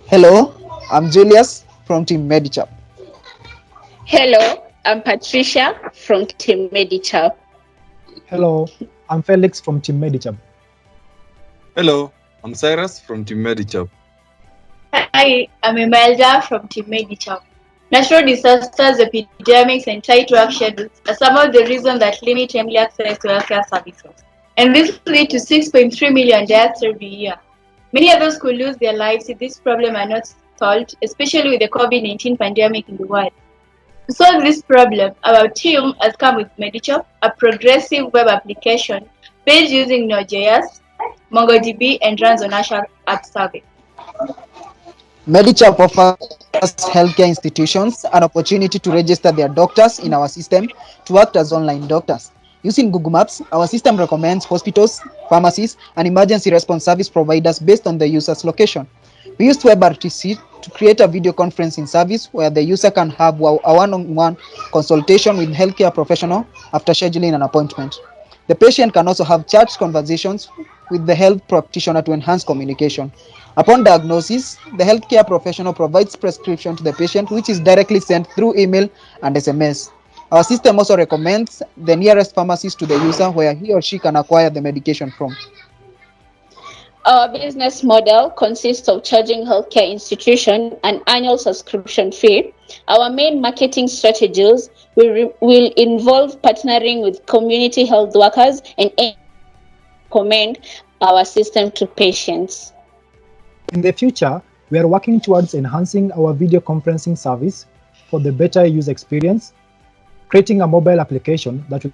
Hello, I'm Julius from Team Medichap. Hello, I'm Patricia from Team Medichap. Hello, I'm Felix from Team Medichap. Hello, I'm Cyrus from Team Medichap. Hi, I'm Imelda from Team Medichap. Natural disasters, epidemics, and tight work schedules are some of the reasons that limit timely access to healthcare services. And this leads to 6.3 million deaths every year. Many others could lose their lives if this problem are not solved, especially with the COVID-19 pandemic in the world. To solve this problem, our team has come with Medichap, a progressive web application built using Node.js, MongoDB, and runs on Azure App Service. Medichap offers healthcare institutions an opportunity to register their doctors in our system to act as online doctors. Using Google Maps, our system recommends hospitals, pharmacies, and emergency response service providers based on the user's location. We used WebRTC to create a video conferencing service where the user can have a one-on-one consultation with healthcare professional after scheduling an appointment. The patient can also have chat conversations with the health practitioner to enhance communication. Upon diagnosis, the healthcare professional provides prescription to the patient, which is directly sent through email and SMS. Our system also recommends the nearest pharmacist to the user where he or she can acquire the medication from. Our business model consists of charging healthcare institutions an annual subscription fee. Our main marketing strategies will involve partnering with community health workers and recommend our system to patients. In the future, we are working towards enhancing our video conferencing service for the better user experience, creating a mobile application that will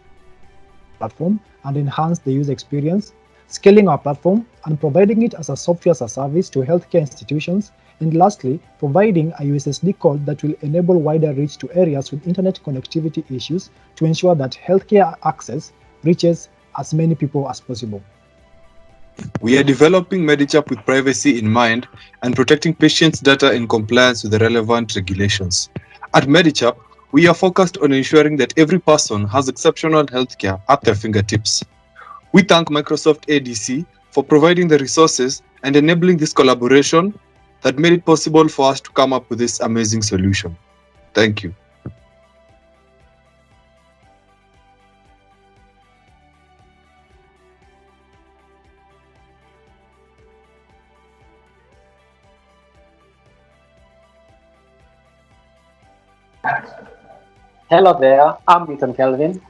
platform and enhance the user experience, scaling our platform and providing it as a software as a service to healthcare institutions, and lastly, providing a USSD code that will enable wider reach to areas with internet connectivity issues to ensure that healthcare access reaches as many people as possible. We are developing Medichap with privacy in mind and protecting patients' data in compliance with the relevant regulations. At Medichap, we are focused on ensuring that every person has exceptional healthcare at their fingertips. We thank Microsoft ADC for providing the resources and enabling this collaboration that made it possible for us to come up with this amazing solution. Thank you. Hello there, I'm Ethan Kelvin.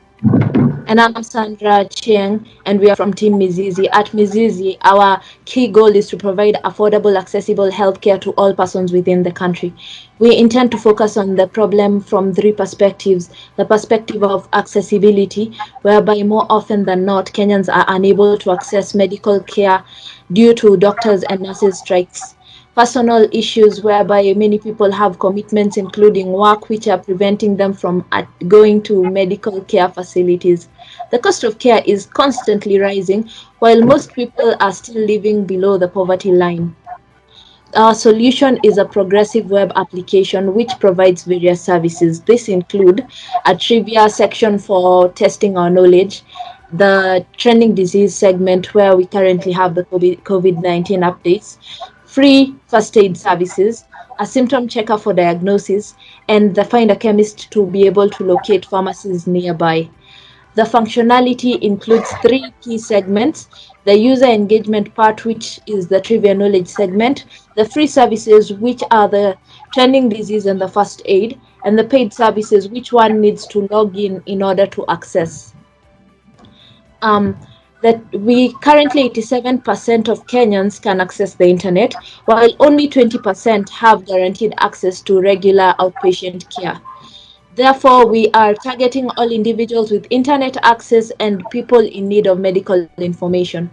And I'm Sandra Chiang, and we are from Team Mizizi. At Mizizi, our key goal is to provide affordable, accessible healthcare to all persons within the country. We intend to focus on the problem from three perspectives. The perspective of accessibility, whereby more often than not, Kenyans are unable to access medical care due to doctors and nurses strikes. Personal issues whereby many people have commitments including work which are preventing them from going to medical care facilities. The cost of care is constantly rising while most people are still living below the poverty line. Our solution is a progressive web application which provides various services. This include a trivia section for testing our knowledge, the trending disease segment where we currently have the COVID-19 updates, free first aid services, a symptom checker for diagnosis, and the Find a Chemist to be able to locate pharmacies nearby. The functionality includes three key segments: the user engagement part, which is the trivia knowledge segment, the free services, which are the trending disease and the first aid, and the paid services, which one needs to log in order to access. That we currently 87% of Kenyans can access the internet, while only 20% have guaranteed access to regular outpatient care. Therefore, we are targeting all individuals with internet access and people in need of medical information.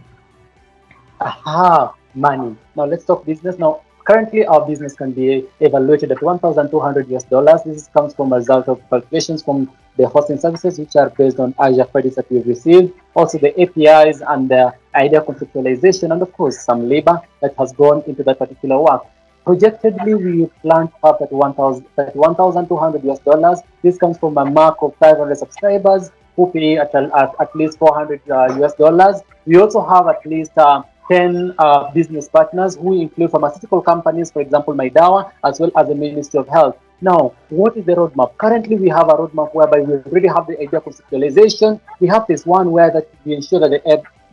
Aha, money. Now let's talk business. Now, currently our business can be evaluated at 1,200 US dollars. This comes from a result of calculations from the hosting services, which are based on Azure credits that we've received, also the APIs and the idea conceptualization, and of course some labor that has gone into that particular work. Projectedly, we plan to have at 1,200 US dollars. This comes from a mark of 500 subscribers who pay at least 400 US dollars. We also have at least 10 business partners who include pharmaceutical companies, for example, Maidawa, as well as the Ministry of Health. Now, what is the roadmap? Currently, we have a roadmap whereby we already have the idea of conceptualization. We have this one where that we ensure that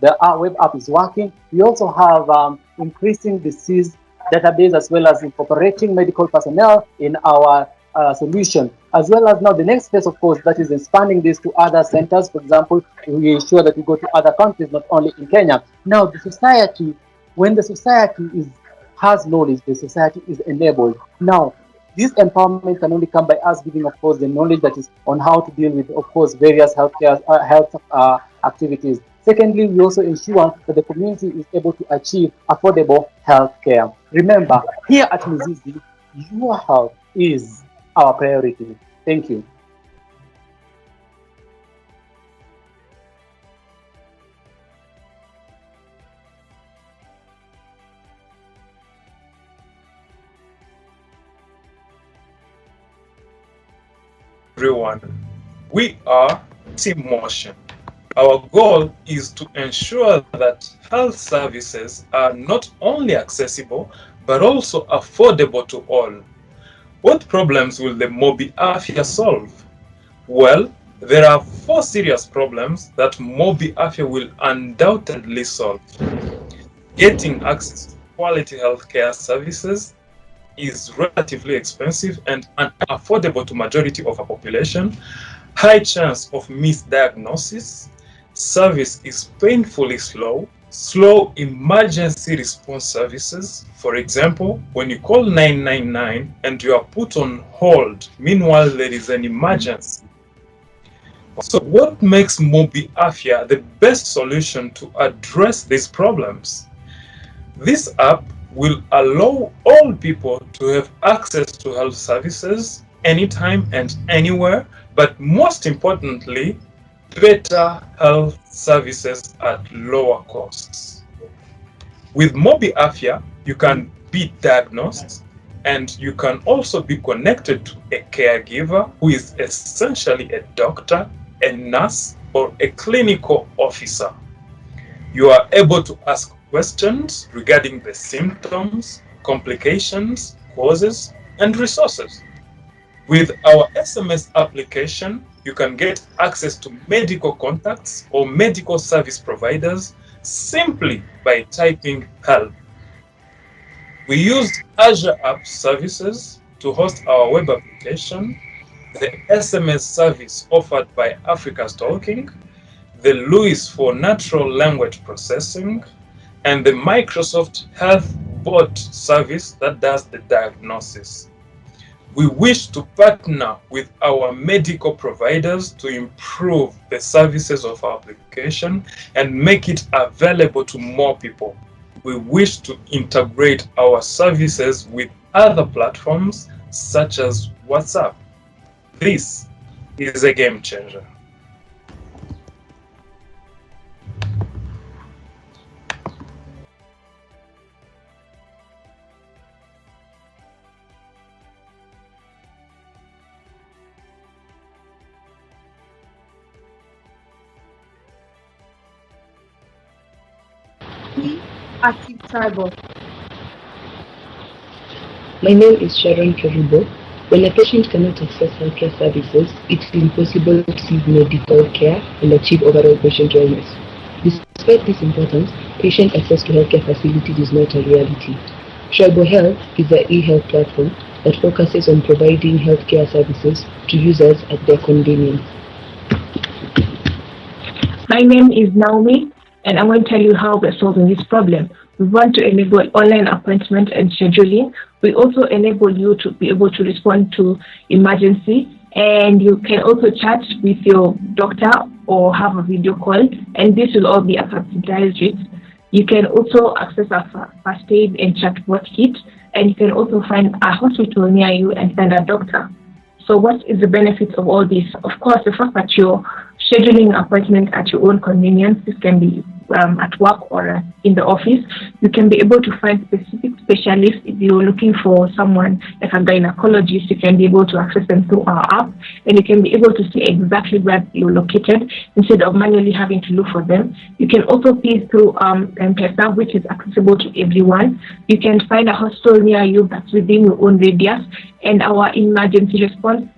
the web app is working. We also have increasing disease database, as well as incorporating medical personnel in our solution, as well as now the next phase, of course, that is expanding this to other centers. For example, we ensure that we go to other countries, not only in Kenya. Now, the society, when the society has knowledge, the society is enabled. Now, this empowerment can only come by us giving, of course, the knowledge that is on how to deal with, of course, various health activities. Secondly, we also ensure that the community is able to achieve affordable health care. Remember, here at Mizizi, your health is our priority. Thank you. Everyone, we are Team Motion. Our goal is to ensure that health services are not only accessible but also affordable to all. What problems will the Mobi Afya solve? Well, there are 4 serious problems that Mobi Afya will undoubtedly solve. Getting access to quality healthcare services is relatively expensive and unaffordable to majority of our population. High chance of misdiagnosis. Service is painfully slow. Slow emergency response services. For example, when you call 999 and you are put on hold, meanwhile there is an emergency. So what makes Mobi Afya the best solution to address these problems? This app will allow all people to have access to health services anytime and anywhere, but most importantly, better health services at lower costs. With Mobi Afya, you can be diagnosed and you can also be connected to a caregiver who is essentially a doctor, a nurse, or a clinical officer. You are able to ask questions regarding the symptoms, complications, causes, and resources. With our SMS application, you can get access to medical contacts or medical service providers simply by typing help. We used Azure App Services to host our web application, the SMS service offered by Africa's Talking, the LUIS for natural language processing, and the Microsoft Health Bot service that does the diagnosis. We wish to partner with our medical providers to improve the services of our application and make it available to more people. We wish to integrate our services with other platforms such as WhatsApp. This is a game changer. Active Tribal. My name is Sharon Keribo. When a patient cannot access healthcare services, it is impossible to receive medical care and achieve overall patient wellness. Despite this importance, patient access to healthcare facilities is not a reality. Tribal Health is an e-health platform that focuses on providing healthcare services to users at their convenience. My name is Naomi, and I'm going to tell you how we're solving this problem. We want to enable online appointment and scheduling. We also enable you to be able to respond to emergency, and you can also chat with your doctor or have a video call, and this will all be at subsidized rates. You can also access a first aid and chatbot kit, and you can also find a hospital near you and find a doctor. So what is the benefit of all this? Of course, the fact that you're scheduling an appointment at your own convenience, this can be at work or in the office, you can be able to find specific specialists. If you're looking for someone like a gynecologist, you can be able to access them through our app, and you can be able to see exactly where you're located instead of manually having to look for them. You can also pay through M-Pesa, which is accessible to everyone. You can find a hospital near you that's within your own radius, and our emergency response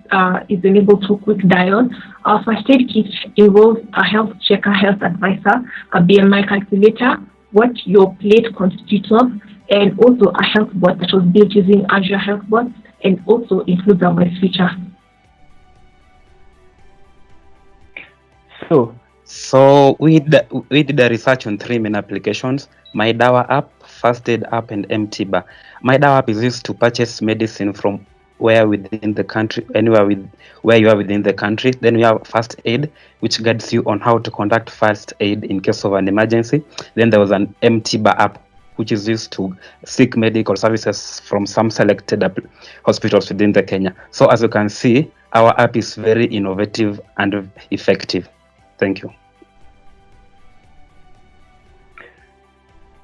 is enabled through quick dial. Our first aid kit involves a health checker, health advisor, a BMI calculator, what your plate constitutes of, and also a health bot that was built using Azure Health Bot, and also includes a voice feature. So we did a research on 3 main applications: My Dawa app, First Aid app, and MTBA. My Dawa app is used to purchase medicine from where within the country, where you are within the country. Then we have First Aid, which guides you on how to conduct first aid in case of an emergency. Then there was an MTBA app, which is used to seek medical services from some selected hospitals within the Kenya. So as you can see, our app is very innovative and effective. Thank you.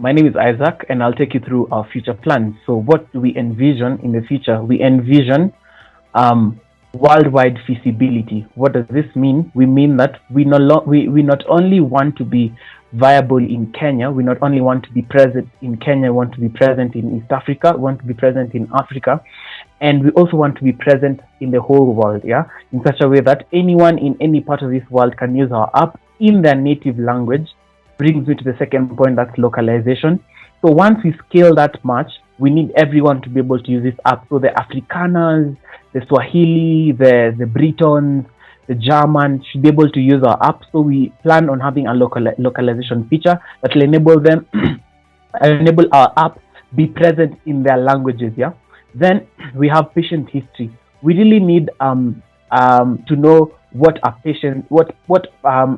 My name is Isaac, and I'll take you through our future plans. So what do we envision in the future? We envision worldwide feasibility. What does this mean? We mean that we not only want to be viable in Kenya, we not only want to be present in Kenya, we want to be present in East Africa, we want to be present in Africa, and we also want to be present in the whole world, in such a way that anyone in any part of this world can use our app in their native language. Brings me to the second point, that's localization. So once we scale that much, we need everyone to be able to use this app. So the Afrikaners, the Swahili, the Britons, the German should be able to use our app. So we plan on having a localization feature that will enable them, enable our app be present in their languages. Then we have patient history. We really need to know what a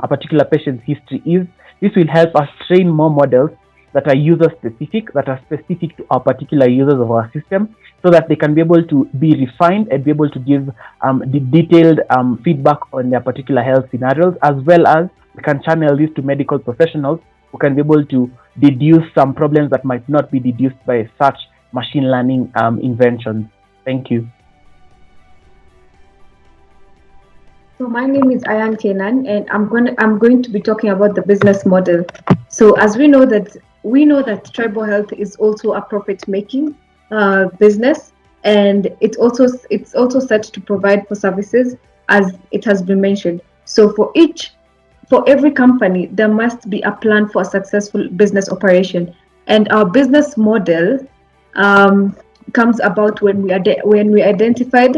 particular patient's history is. This will help us train more models that are user-specific, that are specific to our particular users of our system, so that they can be able to be refined and be able to give the detailed feedback on their particular health scenarios, as well as we can channel this to medical professionals who can be able to deduce some problems that might not be deduced by such machine learning inventions. Thank you. So my name is Ayan Kenan, and I'm going to be talking about the business model. So as we know that tribal health is also a profit-making business, and it's also set to provide for services, as it has been mentioned. So for every company, there must be a plan for a successful business operation, and our business model comes about when we identified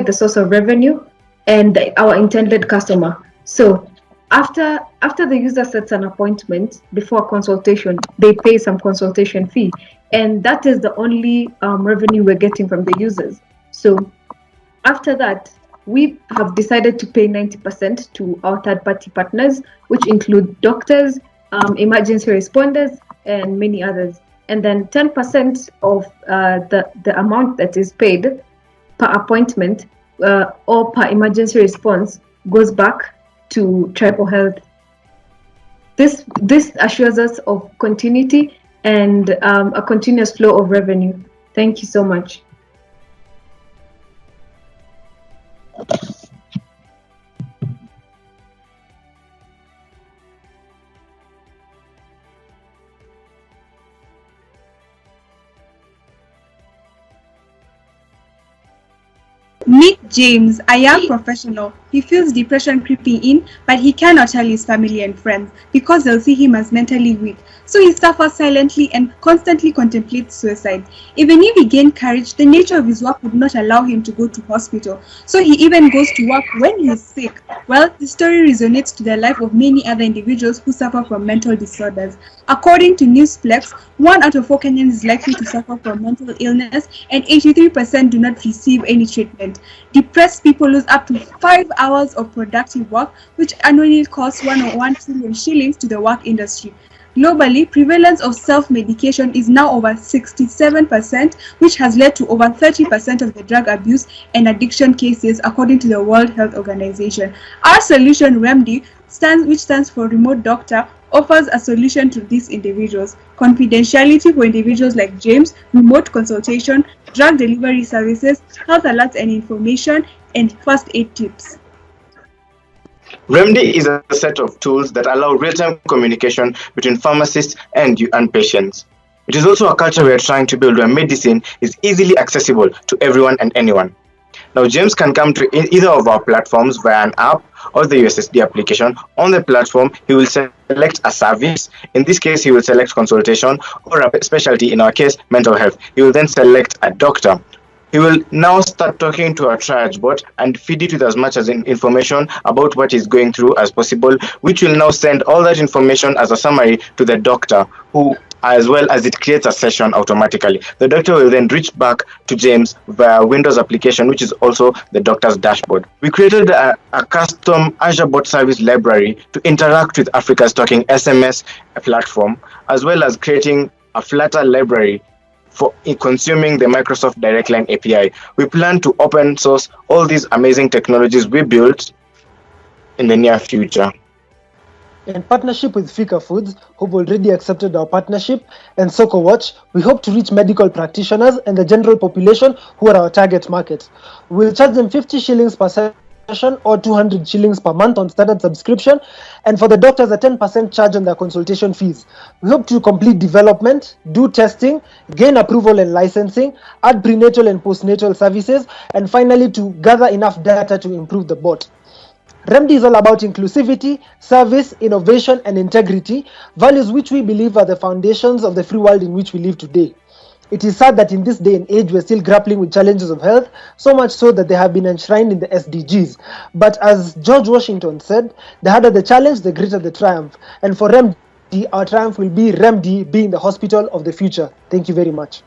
the source of revenue and our intended customer. So after the user sets an appointment before consultation, they pay some consultation fee, and that is the only revenue we're getting from the users. So after that, we have decided to pay 90% to our third-party partners, which include doctors, emergency responders, and many others. And then 10% of the amount that is paid per appointment or per emergency response goes back to tribal health. This assures us of continuity and a continuous flow of revenue. Thank you so much. Meet James, a young professional. He feels depression creeping in, but he cannot tell his family and friends because they'll see him as mentally weak. So he suffers silently and constantly contemplates suicide. Even if he gained courage, the nature of his work would not allow him to go to hospital. So he even goes to work when he is sick. Well, the story resonates to the life of many other individuals who suffer from mental disorders. According to Newsplex, 1 out of 4 Kenyans is likely to suffer from mental illness, and 83% do not receive any treatment. Depressed people lose up to 5 hours of productive work, which annually costs 101 trillion shillings to the work industry. Globally, prevalence of self-medication is now over 67%, which has led to over 30% of the drug abuse and addiction cases, according to the World Health Organization. Our solution, Remedy, which stands for Remote Doctor, offers a solution to these individuals: confidentiality for individuals like James, remote consultation, drug delivery services, health alerts and information, and first aid tips. Remedy is a set of tools that allow real-time communication between pharmacists and patients. It is also a culture we are trying to build where medicine is easily accessible to everyone and anyone. Now, James can come to either of our platforms via an app or the USSD application. On the platform, he will select a service. In this case, he will select consultation, or a specialty, in our case, mental health. He will then select a doctor. He will now start talking to our triage bot and feed it with as much as information about what he's going through as possible, which will now send all that information as a summary to the doctor, who, as well as it creates a session automatically. The doctor will then reach back to James via Windows application, which is also the doctor's dashboard. We created a custom Azure bot service library to interact with Africa's Talking SMS platform, as well as creating a Flutter library for consuming the Microsoft Direct Line API. We plan to open source all these amazing technologies we built in the near future. In partnership with Fika Foods, who've already accepted our partnership, and Soko Watch, we hope to reach medical practitioners and the general population who are our target market. We'll charge them 50 shillings per session or 200 shillings per month on standard subscription, and for the doctors a 10% charge on their consultation fees. We hope to complete development, do testing, gain approval and licensing, add prenatal and postnatal services, and finally to gather enough data to improve the bot. Remedy is all about inclusivity, service, innovation, and integrity, values which we believe are the foundations of the free world in which we live today. It is sad that in this day and age we're still grappling with challenges of health, so much so that they have been enshrined in the SDGs. But as George Washington said, the harder the challenge, the greater the triumph. And for Remedy, our triumph will be Remedy being the hospital of the future. Thank you very much.